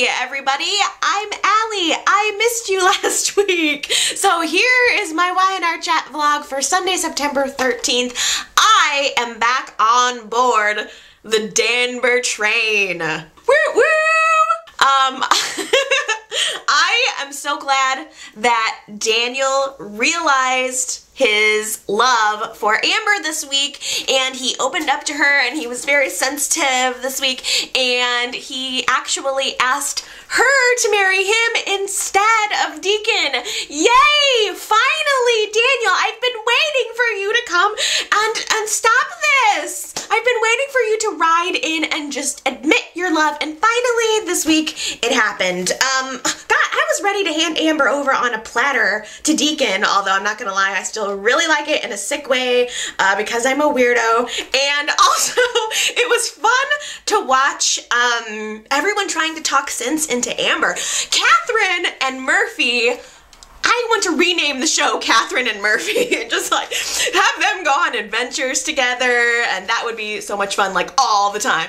everybody, I'm Allie. I missed you last week. So here is my Y&R chat vlog for Sunday, September 13th. I am back on board the Danber train. Woo woo! I am so glad that Daniel realized his love for Amber this week, and he opened up to her and he was very sensitive this week, and he actually asked her to marry him instead of Deacon. Yay! Finally, Daniel, I've been waiting for you to come and stop this. I've been waiting for you to ride in and just admit your love, and finally this week it happened. God, I was ready to hand Amber over on a platter to Deacon, although I'm not gonna lie, I still really like it in a sick way because I'm a weirdo. And also, it was fun to watch everyone trying to talk sense into Amber. Catherine and Murphy, I want to rename the show Catherine and Murphy and just like have them go on adventures together, and that would be so much fun, like all the time.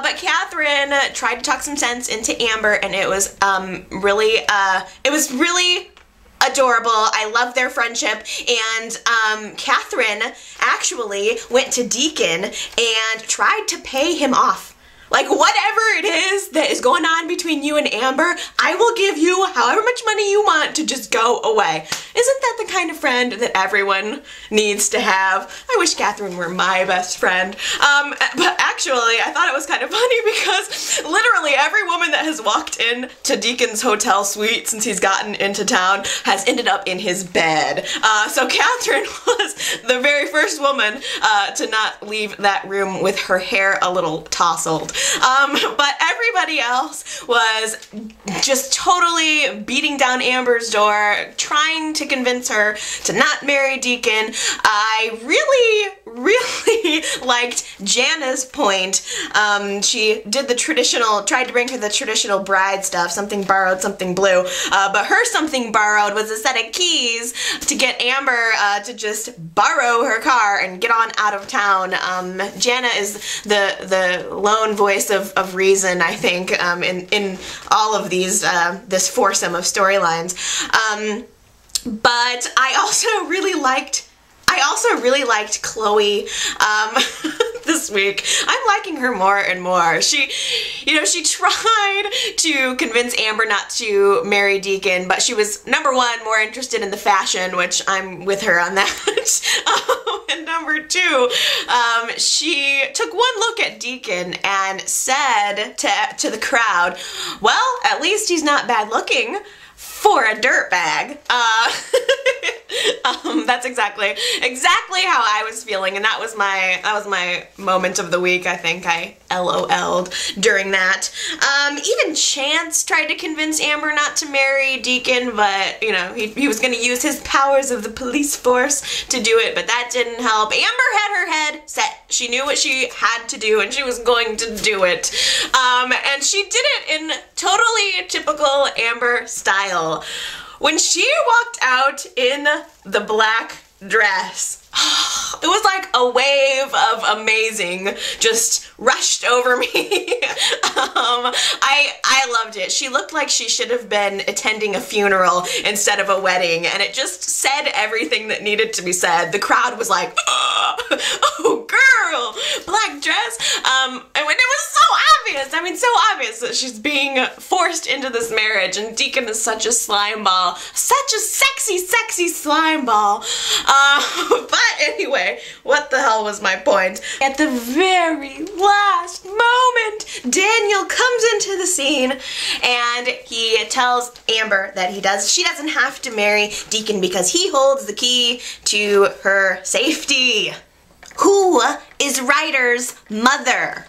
But Catherine tried to talk some sense into Amber, and it was really adorable. I love their friendship, and Catherine actually went to Deacon and tried to pay him off. Like, whatever it is that is going on between you and Amber, I will give you however much money you want to just go away. Isn't that the kind of friend that everyone needs to have? I wish Catherine were my best friend. But actually, I thought it was kind of funny because literally every woman that has walked in to Deacon's hotel suite since he's gotten into town has ended up in his bed. So Catherine was the very first woman to not leave that room with her hair a little tousled. But everybody else was just totally beating down Amber's door, trying to convince her to not marry Deacon. I really liked Jana's point. She did the traditional, tried to bring her the traditional bride stuff, something borrowed, something blue, but her something borrowed was a set of keys to get Amber to just borrow her car and get on out of town. Jana is the lone voice of reason, I think, in all of these, this foursome of storylines. But I also really liked Chloe this week. I'm liking her more and more. She tried to convince Amber not to marry Deacon, but she was, number one, more interested in the fashion, which I'm with her on that. And number two, she took one look at Deacon and said to the crowd, well, at least he's not bad looking for a dirtbag. That's exactly how I was feeling, and that was my moment of the week. I think I LOL'd during that. Even Chance tried to convince Amber not to marry Deacon, but you know, he was gonna use his powers of the police force to do it, but that didn't help. Amber had her head set. She knew what she had to do, and she was going to do it. And she did it in totally typical Amber style. When she walked out in the black dress, it was like a wave of amazing just rushed over me. I loved it. She looked like she should have been attending a funeral instead of a wedding, and it just said everything that needed to be said. The crowd was like, oh girl, black dress. And when it was so obvious, I mean so obvious that she's being forced into this marriage, and Deacon is such a slime ball, such a sexy slime ball. But anyway, what the hell was my point? At the very last moment, Daniel comes into the scene and he tells Amber that she doesn't have to marry Deacon because he holds the key to her safety. Who is Ryders' mother?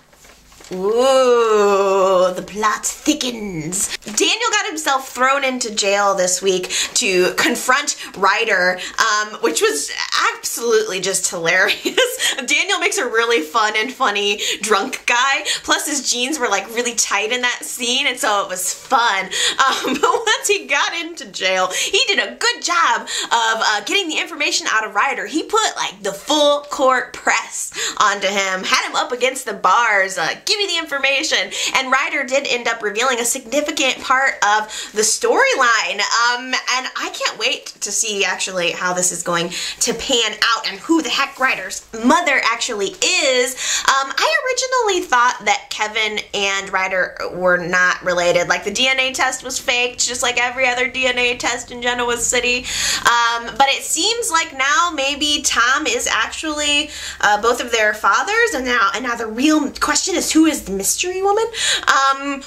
Ooh, the plot thickens. Daniel got himself thrown into jail this week to confront Ryder, which was absolutely just hilarious. Daniel makes a really fun and funny drunk guy. Plus his jeans were like really tight in that scene, and so it was fun. But once he got into jail, he did a good job of getting the information out of Ryder. He put like the full court press onto him, had him up against the bars, give me the information. And Ryder did end up revealing a significant part of the storyline. And I can't wait to see actually how this is going to pan out and who the heck Ryders' mother actually is. I originally thought that Kevin and Ryder were not related. Like the DNA test was faked, just like every other DNA test in Genoa City. But it seems like now maybe Tom is actually both of their fathers, and now the real question is, who is the mystery woman?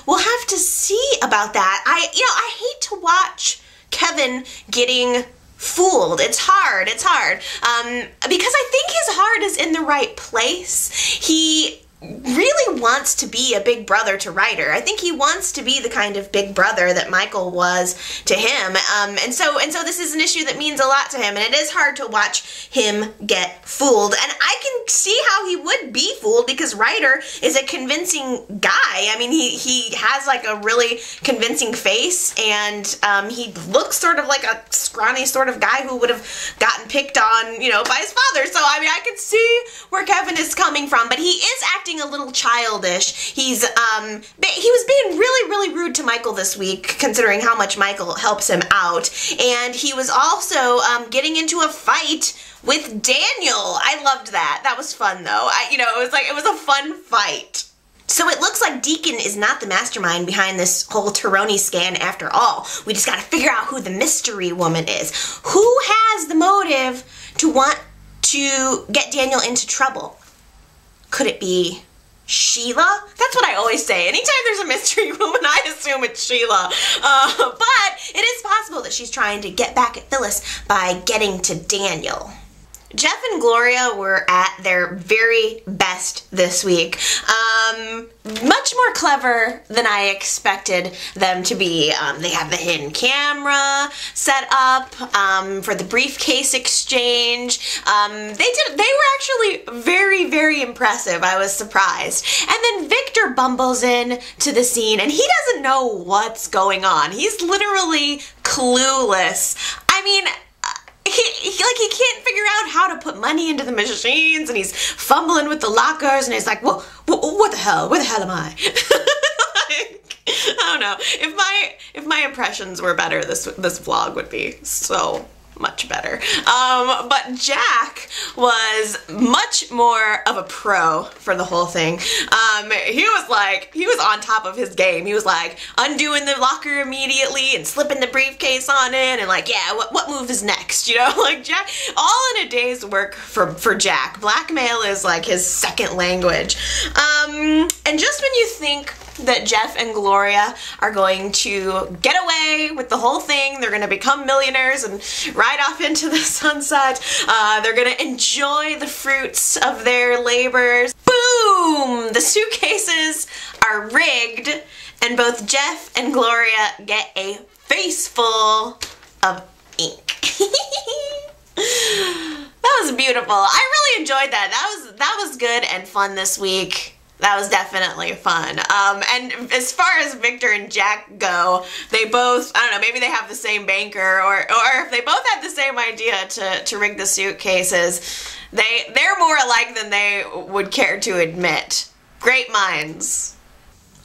We'll have to see about that. I hate to watch Kevin getting fooled. It's hard. Because I think his heart is in the right place. He really wants to be a big brother to Ryder. I think he wants to be the kind of big brother that Michael was to him. And so this is an issue that means a lot to him, and it is hard to watch him get fooled. And I can see how he would be fooled because Ryder is a convincing guy. I mean, he has like a really convincing face, and he looks sort of like a scrawny sort of guy who would have gotten picked on, by his father. So I mean, I can see where Kevin is coming from, but he is acting a little childish. He was being really, really rude to Michael this week, considering how much Michael helps him out. And he was also getting into a fight with Daniel. I loved that. That was fun though. It was a fun fight. So it looks like Deacon is not the mastermind behind this whole Taroni scan after all. We just gotta figure out who the mystery woman is. Who has the motive to want to get Daniel into trouble? Could it be Sheila? That's what I always say. Anytime there's a mystery woman, I assume it's Sheila. But it is possible that she's trying to get back at Phyllis by getting to Daniel. Jeff and Gloria were at their very best this week. Much more clever than I expected them to be. They have the hidden camera set up for the briefcase exchange. They were actually very, very impressive. I was surprised. And then Victor bumbles in to the scene, and he doesn't know what's going on. He's literally clueless. I mean, he can't figure out how to put money into the machines, and he's fumbling with the lockers, and he's like, well, what the hell? Where the hell am I? I don't know. If my impressions were better, this vlog would be so much better. But Jack was much more of a pro for the whole thing. He was on top of his game. He was like undoing the locker immediately and slipping the briefcase on in and like, yeah, what move is next? Like Jack, all in a day's work for Jack. Blackmail is like his second language. And just when you think that Jeff and Gloria are going to get away with the whole thing, they're going to become millionaires and ride off into the sunset, they're going to enjoy the fruits of their labors. Boom! The suitcases are rigged, and both Jeff and Gloria get a face full of ink. That was beautiful. I really enjoyed that. That was good and fun this week. That was definitely fun. And as far as Victor and Jack go, they both, I don't know, maybe they have the same banker, or if they both had the same idea to rig the suitcases, they're more alike than they would care to admit. Great minds.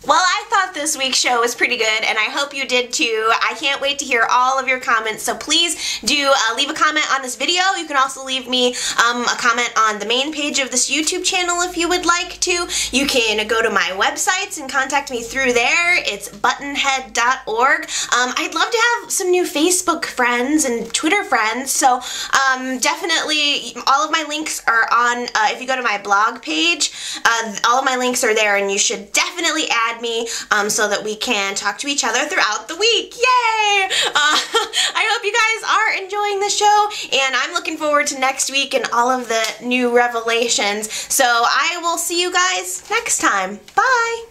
Well, I thought this week's show was pretty good, and I hope you did too. I can't wait to hear all of your comments, so please do leave a comment on this video. You can also leave me a comment on the main page of this YouTube channel if you would like to. You can go to my websites and contact me through there. It's buttonhead.org. I'd love to have some new Facebook friends and Twitter friends, so definitely all of my links are on, if you go to my blog page, all of my links are there, and you should definitely add me so that we can talk to each other throughout the week. Yay! I hope you guys are enjoying the show, and I'm looking forward to next week and all of the new revelations. So I will see you guys next time. Bye!